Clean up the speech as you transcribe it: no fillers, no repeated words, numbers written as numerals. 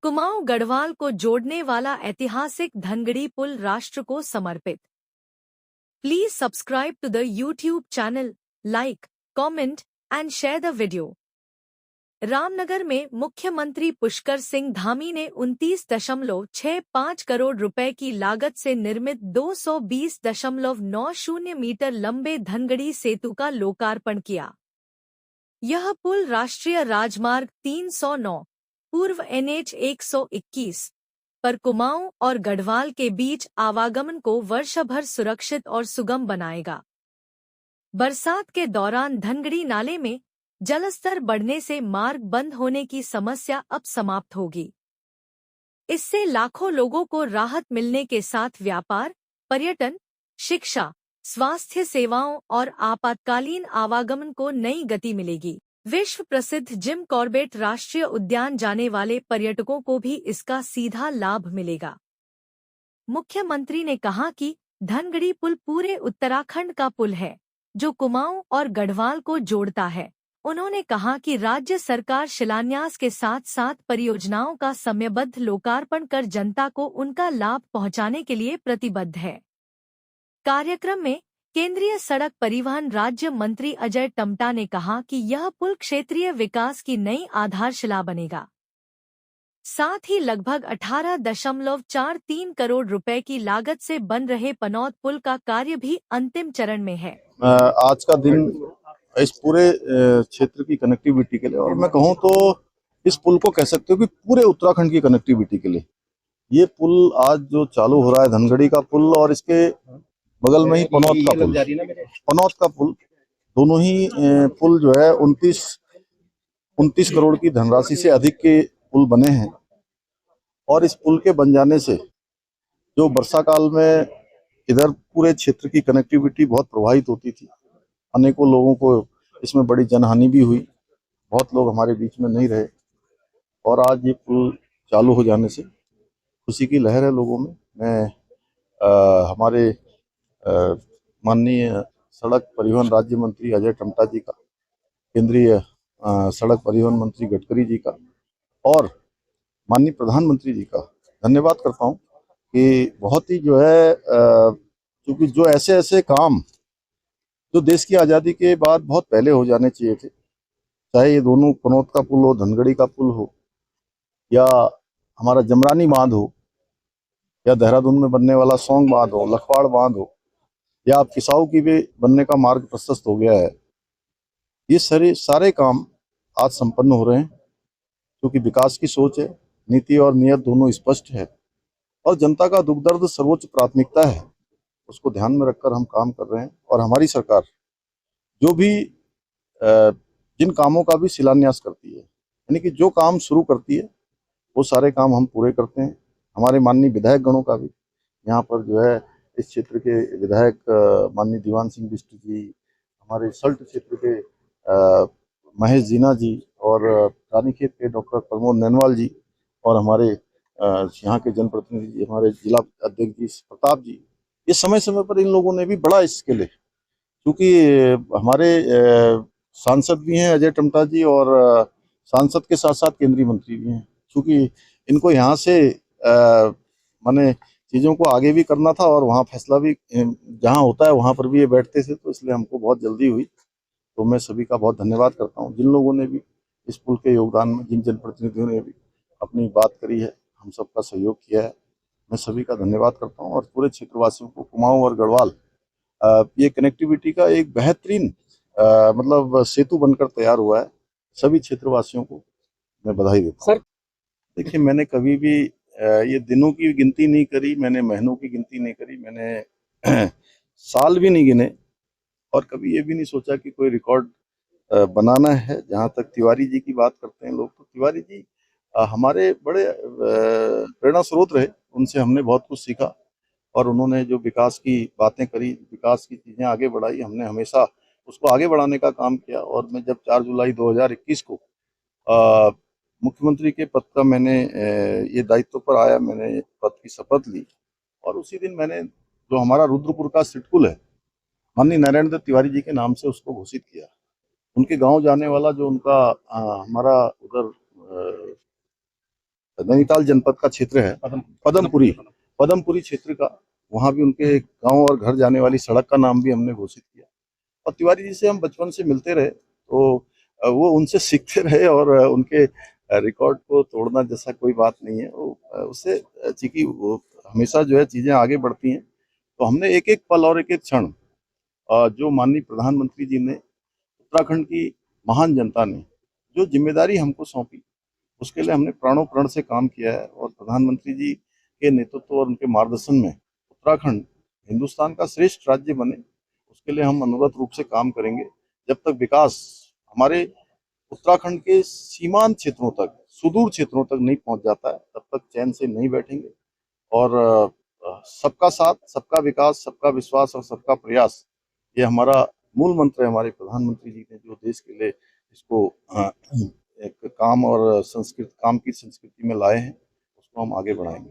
कुमाऊं गढ़वाल को जोड़ने वाला ऐतिहासिक धनगढ़ी पुल राष्ट्र को समर्पित। Please subscribe to the YouTube channel, like, comment and share the video. Ramnagar में मुख्यमंत्री पुष्कर सिंह धामी ने 29.65 करोड़ रुपए की लागत से निर्मित 220.90 मीटर लंबे धनगढ़ी सेतु का लोकार्पण किया। यह पुल राष्ट्रीय राजमार्ग 309 पूर्व NH 121 पर कुमाऊं और गढ़वाल के बीच आवागमन को वर्षभर सुरक्षित और सुगम बनाएगा। बरसात के दौरान धनगढ़ी नाले में जलस्तर बढ़ने से मार्ग बंद होने की समस्या अब समाप्त होगी। इससे लाखों लोगों को राहत मिलने के साथ व्यापार, पर्यटन, शिक्षा, स्वास्थ्य सेवाओं और आपातकालीन आवागमन को नई गति मिलेगी। विश्व प्रसिद्ध जिम कॉर्बेट राष्ट्रीय उद्यान जाने वाले पर्यटकों को भी इसका सीधा लाभ मिलेगा। मुख्यमंत्री ने कहा कि धनगढ़ी पुल पूरे उत्तराखंड का पुल है, जो कुमाऊं और गढ़वाल को जोड़ता है। उन्होंने कहा कि राज्य सरकार शिलान्यास के साथ साथ परियोजनाओं का समयबद्ध लोकार्पण कर जनता को उनका लाभ पहुंचाने के लिए प्रतिबद्ध है। कार्यक्रम में केंद्रीय सड़क परिवहन राज्य मंत्री अजय टम्टा ने कहा कि यह पुल क्षेत्रीय विकास की नई आधारशिला बनेगा। साथ ही लगभग 18.43 करोड़ रुपए की लागत से बन रहे पनौत पुल का कार्य भी अंतिम चरण में है। आज का दिन इस पूरे क्षेत्र की कनेक्टिविटी के लिए, और मैं कहूँ तो इस पुल को कह सकते हो कि पूरे उत्तराखंड की कनेक्टिविटी के लिए ये पुल आज जो चालू हो रहा है, धनगढ़ी का पुल और इसके बगल में ही पनौत का पुल, दोनों ही पुल जो है 29 करोड़ की धनराशि से अधिक के पुल बने हैं। और इस पुल के बन जाने से जो वर्षा काल में इधर पूरे क्षेत्र की कनेक्टिविटी बहुत प्रभावित होती थी, अनेकों लोगों को इसमें बड़ी जनहानि भी हुई, बहुत लोग हमारे बीच में नहीं रहे, और आज ये पुल चालू हो जाने से खुशी की लहर है लोगों में। मैं हमारे माननीय सड़क परिवहन राज्य मंत्री अजय टम्टा जी का, केंद्रीय सड़क परिवहन मंत्री गडकरी जी का और माननीय प्रधानमंत्री जी का धन्यवाद करता हूँ कि बहुत ही जो है क्योंकि जो ऐसे काम जो देश की आज़ादी के बाद बहुत पहले हो जाने चाहिए थे, चाहे ये दोनों पनौत का पुल हो, धनगढ़ी का पुल हो, या हमारा जमरानी बांध हो, या देहरादून में बनने वाला सौंग बांध हो, लखवाड़ बांध हो, या आप किसाऊ की भी बनने का मार्ग प्रशस्त हो गया है। ये सारे काम आज संपन्न हो रहे हैं क्योंकि विकास की सोच है, नीति और नियत दोनों स्पष्ट है, और जनता का दुख दर्द सर्वोच्च प्राथमिकता है। उसको ध्यान में रखकर हम काम कर रहे हैं, और हमारी सरकार जो भी जिन कामों का भी शिलान्यास करती है, यानी कि जो काम शुरू करती है वो सारे काम हम पूरे करते हैं। हमारे माननीय विधायक गणों का भी यहाँ पर जो है इस क्षेत्र के विधायक माननीय दीवान सिंह बिष्ट जी, हमारे सल्ट क्षेत्र के महेश जीना जी, और रानीखेत के डॉक्टर प्रमोद नैनवाल जी, और हमारे यहाँ के जनप्रतिनिधि हमारे जिला अध्यक्ष जी प्रताप जी, ये समय समय पर इन लोगों ने भी बड़ा इसके लिए, क्योंकि हमारे सांसद भी हैं अजय टम्टा जी, और सांसद के साथ साथ केंद्रीय मंत्री भी हैं, क्योंकि इनको यहाँ से माने चीज़ों को आगे भी करना था, और वहाँ फैसला भी जहाँ होता है वहाँ पर भी ये बैठते थे, तो इसलिए हमको बहुत जल्दी हुई। तो मैं सभी का बहुत धन्यवाद करता हूँ, जिन लोगों ने भी इस पुल के योगदान में, जिन जनप्रतिनिधियों ने भी अपनी बात करी है, हम सबका सहयोग किया है, मैं सभी का धन्यवाद करता हूँ। और पूरे क्षेत्रवासियों को, कुमाऊं और गढ़वाल, ये कनेक्टिविटी का एक बेहतरीन मतलब सेतु बनकर तैयार हुआ है। सभी क्षेत्रवासियों को मैं बधाई देता हूँ। देखिए, मैंने कभी भी ये दिनों की गिनती नहीं करी, मैंने महीनों की गिनती नहीं करी, मैंने साल भी नहीं गिने, और कभी ये भी नहीं सोचा कि कोई रिकॉर्ड बनाना है। जहाँ तक तिवारी जी की बात करते हैं लोग, तो तिवारी जी हमारे बड़े प्रेरणा स्रोत रहे, उनसे हमने बहुत कुछ सीखा, और उन्होंने जो विकास की बातें करी, विकास की चीज़ें आगे बढ़ाई, हमने हमेशा उसको आगे बढ़ाने का काम किया। और मैं जब 4 जुलाई 2021 को मुख्यमंत्री के पद का मैंने ये दायित्व पर आया, मैंने पद की शपथ ली, और उसी दिन मैंने जो हमारा रुद्रपुर का सिटकुल है, माननीय नारायण दत्त तिवारी जी के नाम से उसको घोषित किया। उनके गांव जाने वाला जो उनका हमारा उधर नैनीताल जनपद का क्षेत्र है पदमपुरी क्षेत्र का, वहाँ भी उनके गांव और घर जाने वाली सड़क का नाम भी हमने घोषित किया। और तिवारी जी से हम बचपन से मिलते रहे, तो वो उनसे सीखते रहे और उनके रिकॉर्ड को तोड़ना जैसा कोई बात नहीं है। वो उससे चूंकि वो हमेशा जो है चीजें आगे बढ़ती हैं, तो हमने एक एक पल और एक एक क्षण जो माननीय प्रधानमंत्री जी ने, उत्तराखंड की महान जनता ने जो जिम्मेदारी हमको सौंपी, उसके लिए हमने प्राणों प्रण से काम किया है। और प्रधानमंत्री जी के नेतृत्व और उनके मार्गदर्शन में उत्तराखंड हिंदुस्तान का श्रेष्ठ राज्य बने, उसके लिए हम अनवरत रूप से काम करेंगे। जब तक विकास हमारे उत्तराखंड के सीमांत क्षेत्रों तक, सुदूर क्षेत्रों तक नहीं पहुंच जाता है, तब तक चैन से नहीं बैठेंगे। और सबका साथ, सबका विकास, सबका विश्वास और सबका प्रयास, ये हमारा मूल मंत्र है। हमारे प्रधानमंत्री जी ने जो देश के लिए इसको एक काम और काम की संस्कृति में लाए हैं, उसको हम आगे बढ़ाएंगे।